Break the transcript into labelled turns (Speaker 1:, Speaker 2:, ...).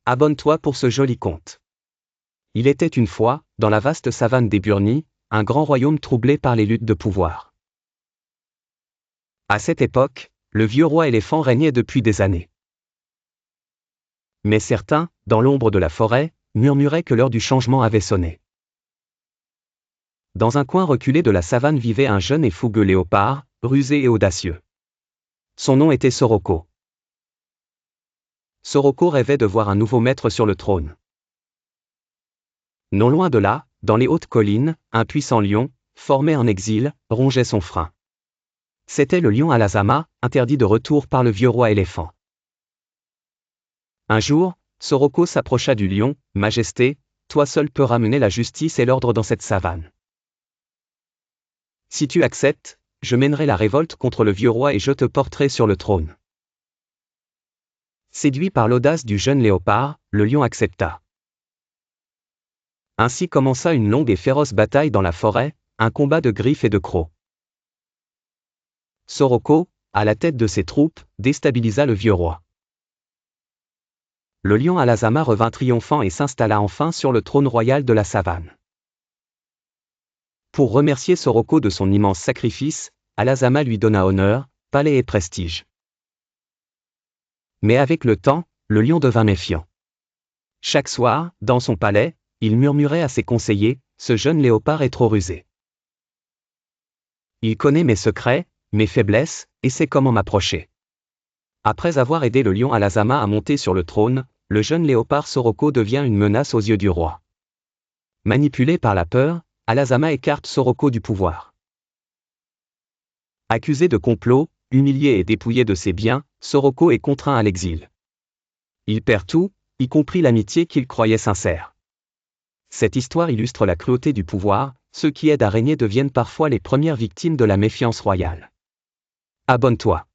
Speaker 1: abonne-toi pour ce joli conte. Il était une fois, dans la vaste savane des Burnies, un grand royaume troublé par les luttes de pouvoir. À cette époque, le vieux roi éléphant régnait depuis des années. Mais certains, dans l'ombre de la forêt, murmuraient que l'heure du changement avait sonné. Dans un coin reculé de la savane vivait un jeune et fougueux léopard, rusé et audacieux. Son nom était Soroko. Soroko rêvait de voir un nouveau maître sur le trône. Non loin de là, dans les hautes collines, un puissant lion, formé en exil, rongeait son frein. C'était le lion Alazama, interdit de retour par le vieux roi éléphant. Un jour, Soroko s'approcha du lion. « Majesté, toi seul peux ramener la justice et l'ordre dans cette savane. Si tu acceptes, je mènerai la révolte contre le vieux roi et je te porterai sur le trône. » Séduit par l'audace du jeune léopard, le lion accepta. Ainsi commença une longue et féroce bataille dans la forêt, un combat de griffes et de crocs. Soroko, à la tête de ses troupes, déstabilisa le vieux roi. Le lion Alazama revint triomphant et s'installa enfin sur le trône royal de la savane. Pour remercier Soroko de son immense sacrifice, Alazama lui donna honneur, palais et prestige. Mais avec le temps, le lion devint méfiant. Chaque soir, dans son palais, il murmurait à ses conseillers, « Ce jeune léopard est trop rusé. Il connaît mes secrets, mes faiblesses, et sait comment m'approcher. » Après avoir aidé le lion Alazama à monter sur le trône, le jeune léopard Soroko devient une menace aux yeux du roi. Manipulé par la peur, Alazama écarte Soroko du pouvoir. Accusé de complot, humilié et dépouillé de ses biens, Soroko est contraint à l'exil. Il perd tout, y compris l'amitié qu'il croyait sincère. Cette histoire illustre la cruauté du pouvoir, ceux qui aident à régner deviennent parfois les premières victimes de la méfiance royale. Abonne-toi.